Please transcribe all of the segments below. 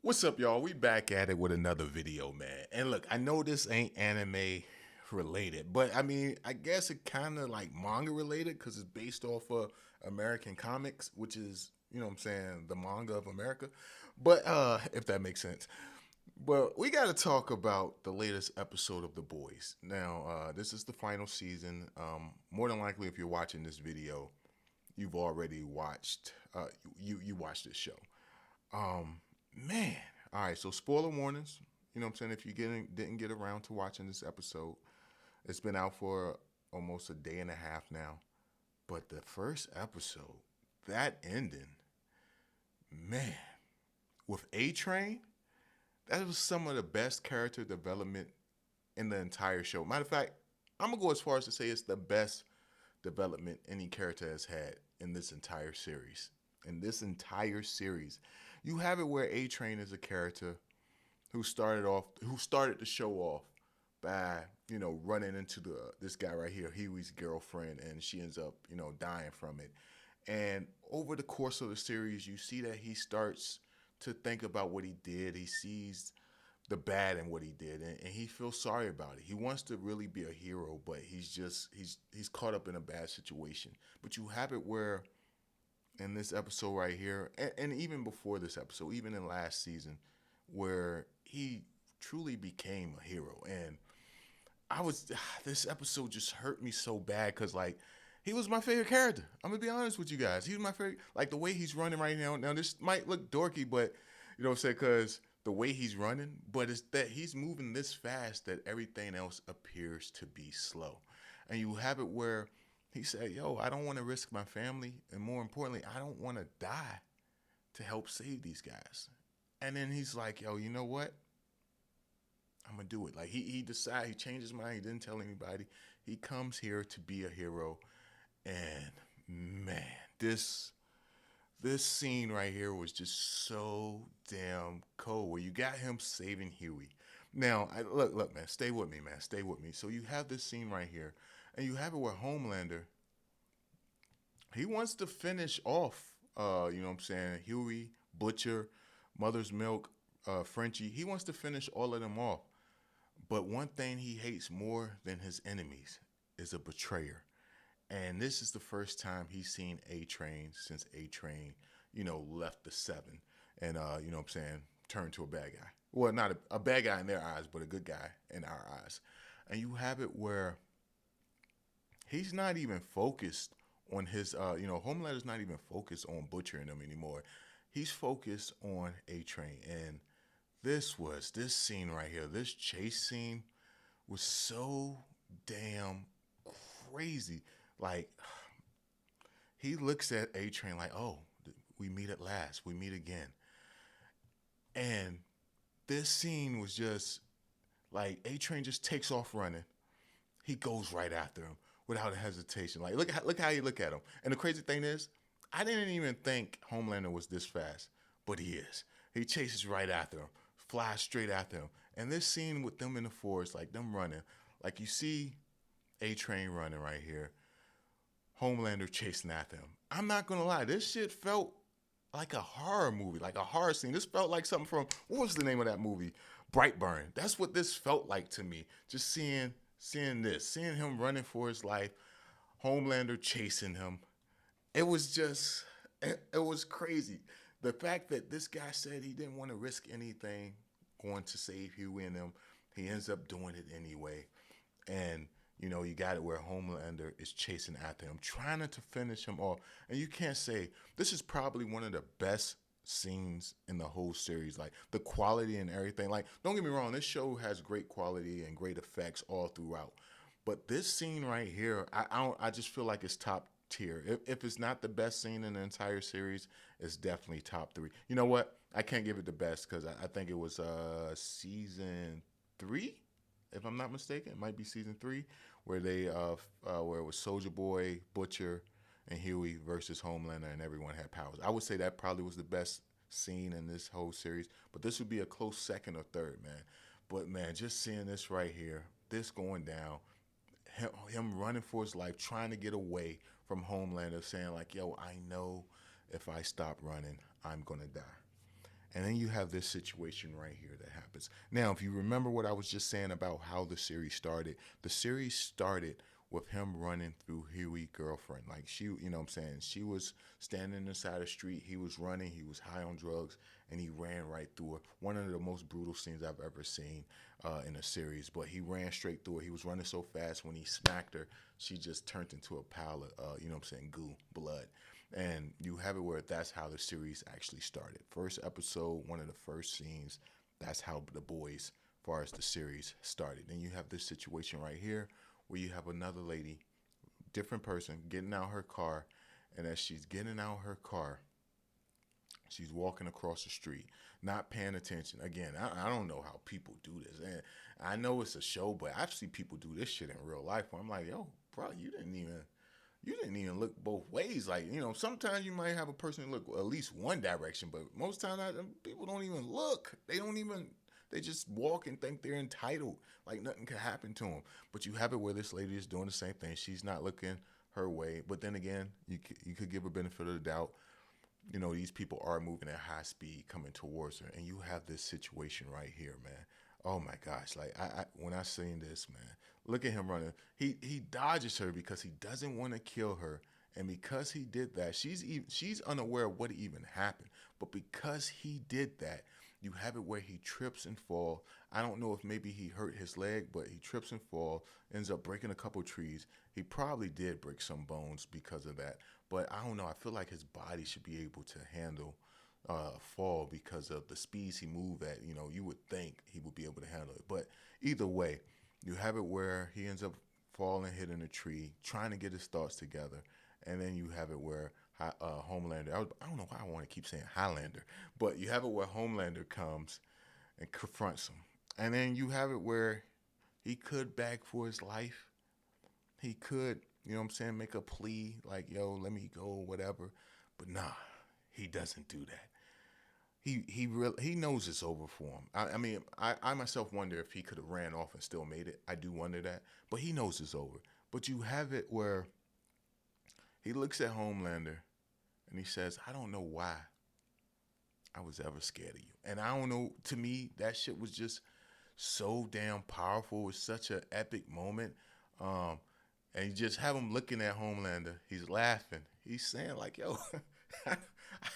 What's up, y'all? We back at it with another video, man. And look, I know this ain't anime related, but I mean, I guess it kind of like manga related because it's based off of American comics, which is, what I'm saying, the manga of America. But if that makes sense. But we got to talk about the latest episode of The Boys. Now, this is the final season. More than likely, if you're watching this video, you've already watched. You watched this show. Um, Man. All right, so spoiler warnings. You know what I'm saying? If you didn't get around to watching this episode, it's been out for almost a day and a half now. But the first episode, that ending, man, with A Train, that was some of the best character development in the entire show. Matter of fact, I'm gonna go as far as to say it's the best development any character has had in this entire series. In this entire series, you have it where A Train is a character who started the show off by running into this guy right here, Huey's girlfriend, and she ends up dying from it. And over the course of the series, you see that he starts to think about what he did. He sees the bad in what he did, and he feels sorry about it. He wants to really be a hero, but he's caught up in a bad situation. But you have it where in this episode right here, and even before this episode, even in last season, where he truly became a hero. And I was this episode just hurt me so bad because like he was my favorite character. I'm gonna be honest with you guys. He was my favorite. Like the way he's running right now. Now this might look dorky, but you know what I'm saying? Because the way he's running, but it's that he's moving this fast that everything else appears to be slow. And you have it where he said, "Yo, I don't want to risk my family, and more importantly, I don't want to die to help save these guys." And then he's like, "Yo, you know what? I'm gonna do it." Like he decided, he changed his mind. He didn't tell anybody. He comes here to be a hero, and man, this scene right here was just so damn cool. Where you got him saving Huey. Now, look, man, stay with me, man, stay with me. So you have this scene right here, and you have it where Homelander he wants to finish off. You know what I'm saying? Huey, Butcher, Mother's Milk, Frenchie. He wants to finish all of them off. But one thing he hates more than his enemies is a betrayer. And this is the first time he's seen A Train since A Train, left the seven and you know what I'm saying, turned to a bad guy. Well, not a bad guy in their eyes, but a good guy in our eyes. And you have it where he's not even focused on his Homelander's not even focused on butchering them anymore. He's focused on A Train. And this scene right here, this chase scene was so damn crazy. Like he looks at A Train like, "Oh, we meet at last. We meet again." And this scene was just like A Train just takes off running. He goes right after him without a hesitation. Like look how you look at him. And the crazy thing is, I didn't even think Homelander was this fast, but he is. He chases right after him, flies straight after him. And this scene with them in the forest, like them running, like you see A Train running right here, Homelander chasing after him. I'm not gonna lie, this shit felt like a horror movie, like a horror scene. This felt like something from what was the name of that movie? Brightburn. That's what this felt like to me. Just seeing him running for his life, Homelander chasing him. It was just it was crazy. The fact that this guy said he didn't want to risk anything going to save Huey and them, he ends up doing it anyway. And you got it where Homelander is chasing after him, trying to finish him off. And you can't say this is probably one of the best scenes in the whole series. Like the quality and everything. Like, don't get me wrong, this show has great quality and great effects all throughout. But this scene right here, I just feel like it's top tier. If it's not the best scene in the entire series, it's definitely top three. You know what? I can't give it the best because I think it was season three, if I'm not mistaken. It might be season three where where it was Soldier Boy, Butcher, and Huey versus Homelander, and everyone had powers. I would say that probably was the best scene in this whole series, but this would be a close second or third, man. But man, just seeing this right here, this going down, him running for his life, trying to get away from Homelander, saying like, "Yo, I know if I stop running, I'm gonna die." And then you have this situation right here that happens. Now, if you remember what I was just saying about how the series started with him running through Huey girlfriend. Like she, you know what I'm saying? She was standing inside the street. He was running. He was high on drugs and he ran right through her. One of the most brutal scenes I've ever seen in a series. But he ran straight through her. He was running so fast when he smacked her, she just turned into a pile of, you know what I'm saying, goo, blood. And you have it where that's how the series actually started. First episode, one of the first scenes, that's how the boys, as far as the series started. Then you have this situation right here where you have another lady, different person, getting out her car. And as she's getting out her car, she's walking across the street, not paying attention. Again, I don't know how people do this. And I know it's a show, but I've seen people do this shit in real life where I'm like, yo, bro, you didn't even look both ways. Like, sometimes you might have a person look at least one direction, but most times people don't even look. They just walk and think they're entitled. Like nothing could happen to them. But you have it where this lady is doing the same thing. She's not looking her way. But then again, you could give her benefit of the doubt. These people are moving at high speed coming towards her. And you have this situation right here, man. Oh my gosh. Like when I seen this, man, look at him running. He dodges her because he doesn't want to kill her. And because he did that, she's unaware of what even happened. But because he did that, you have it where he trips and fall. I don't know if maybe he hurt his leg, but he trips and fall, ends up breaking a couple trees. He probably did break some bones because of that. But I don't know. I feel like his body should be able to handle fall because of the speeds he moved at. You would think he would be able to handle it. But either way, you have it where he ends up falling, hitting a tree, trying to get his thoughts together. And then you have it where Homelander, I don't know why I want to keep saying Highlander, but you have it where Homelander comes and confronts him. And then you have it where he could beg for his life. He could, you know what I'm saying, make a plea like, yo, let me go, whatever. But nah, he doesn't do that. He knows it's over for him. I mean, I myself wonder if he could have ran off and still made it. I do wonder that. But he knows it's over. But you have it where he looks at Homelander and he says, I don't know why I was ever scared of you. And I don't know, to me, that shit was just so damn powerful. It was such an epic moment. Um, and you just have him looking at Homelander. He's laughing. He's saying, like, yo, I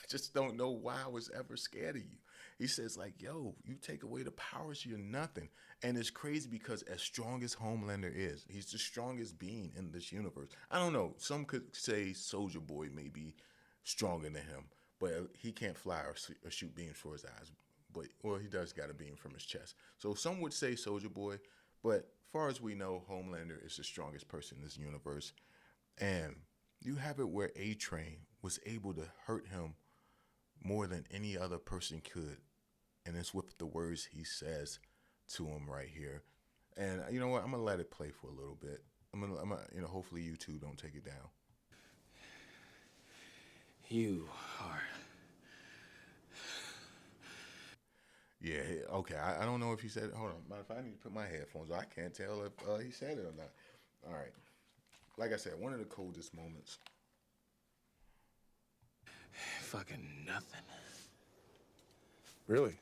just don't know why I was ever scared of you. He says, like, yo, you take away the powers, you're nothing. And it's crazy because as strong as Homelander is, he's the strongest being in this universe. I don't know. Some could say Soldier Boy may be stronger than him, but he can't fly or shoot beams for his eyes. But or he does got a beam from his chest. So some would say Soldier Boy, but as far as we know, Homelander is the strongest person in this universe. And you have it where A Train was able to hurt him more than any other person could. And it's with the words he says to him right here. And you know what? I'm gonna let it play for a little bit. Hopefully you two don't take it down. You are. Yeah, okay. I don't know if he said it. Hold on. Matter of fact, I need to put my headphones on. I can't tell if he said it or not. All right. Like I said, one of the coldest moments. Fucking nothing. Really?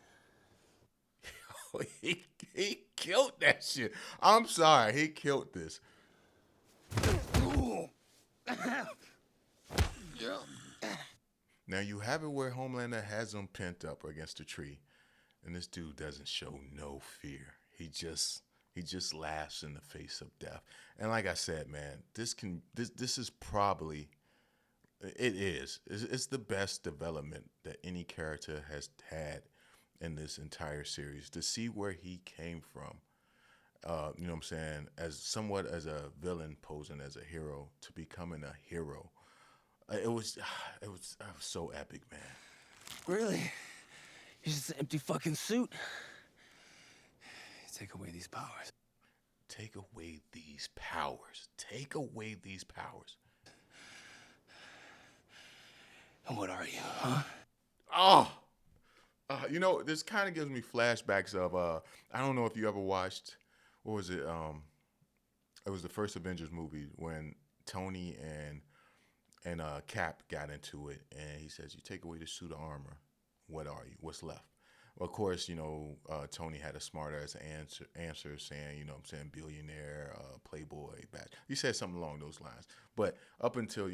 he killed that shit. I'm sorry. He killed this. Now you have it where Homelander has him pent up against a tree, and this dude doesn't show no fear. He just laughs in the face of death. And like I said, man, this is probably it's the best development that any character has had in this entire series. To see where he came from, you know what I'm saying, as somewhat as a villain posing as a hero to becoming a hero. It was so epic, man. Really? You're just an empty fucking suit. Take away these powers. Take away these powers. Take away these powers. And what are you, huh? Oh, this kind of gives me flashbacks of I don't know if you ever watched, what was it? It was the first Avengers movie when Tony and Cap got into it, and he says, "You take away the suit of armor. What are you? What's left? Of course, Tony had a smart ass answer saying, I'm saying billionaire, playboy, bad. He said something along those lines. But up until,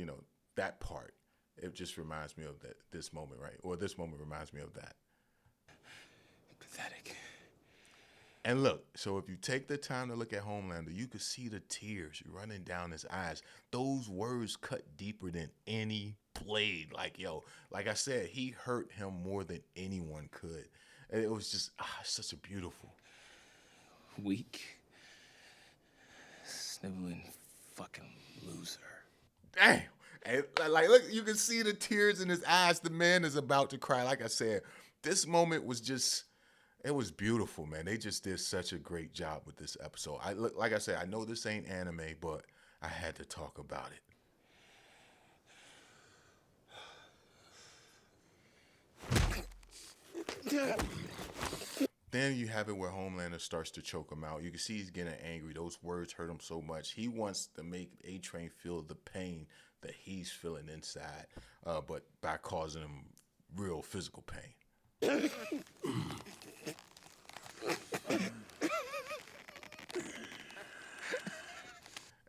that part, it just reminds me of this moment, right? Or this moment reminds me of that. Pathetic. And look, so if you take the time to look at Homelander, you could see the tears running down his eyes. Those words cut deeper than any blade. Like, yo, like I said, he hurt him more than anyone could. And it was just such a beautiful. Weak. Sniveling fucking loser. Damn. And like, look, you can see the tears in his eyes. The man is about to cry. Like I said, this moment was just, it was beautiful, man. They just did such a great job with this episode. Like I said, I know this ain't anime, but I had to talk about it. Then you have it where Homelander starts to choke him out. You can see he's getting angry. Those words hurt him so much. He wants to make A Train feel the pain that he's feeling inside, but by causing him real physical pain.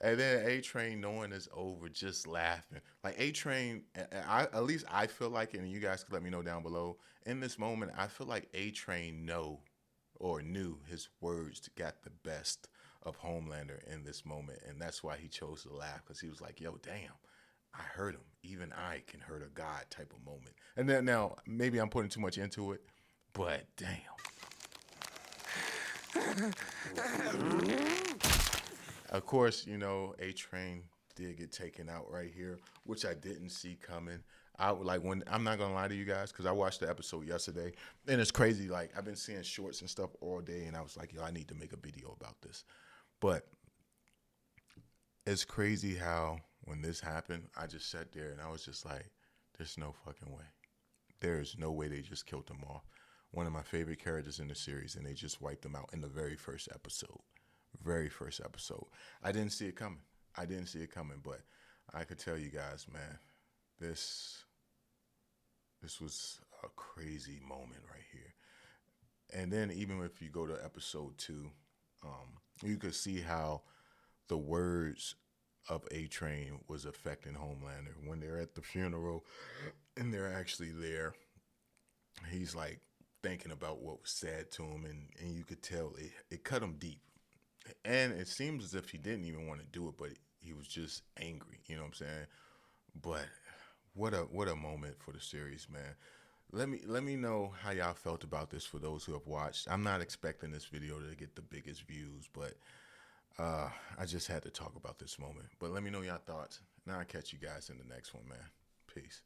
And then A Train, knowing it's over, just laughing. Like A Train, at least I feel like it, and you guys can let me know down below. In this moment, I feel like A Train knew his words got the best of Homelander in this moment, and that's why he chose to laugh, because he was like, "Yo, damn, I hurt him. Even I can hurt a god," type of moment. And then now maybe I'm putting too much into it, but damn. Of course, A Train did get taken out right here, which I didn't see coming. I like when I'm not gonna lie to you guys because I watched the episode yesterday, and it's crazy. Like I've been seeing shorts and stuff all day, and I was like, yo, I need to make a video about this. But it's crazy how when this happened, I just sat there and I was just like, there's no fucking way. There is no way they just killed him off. One of my favorite characters in the series, and they just wiped him out in the very first episode. Very first episode. I didn't see it coming. I didn't see it coming, but I could tell you guys, man, this this was a crazy moment right here. And then even if you go to episode 2, you could see how the words of A Train was affecting Homelander when they're at the funeral and they're actually there. He's like thinking about what was said to him, and you could tell it cut him deep. And it seems as if he didn't even want to do it, but he was just angry. You know what I'm saying? But what a moment for the series, man. Let me know how y'all felt about this for those who have watched. I'm not expecting this video to get the biggest views, but I just had to talk about this moment. But let me know y'all thoughts. Now I'll catch you guys in the next one, man. Peace.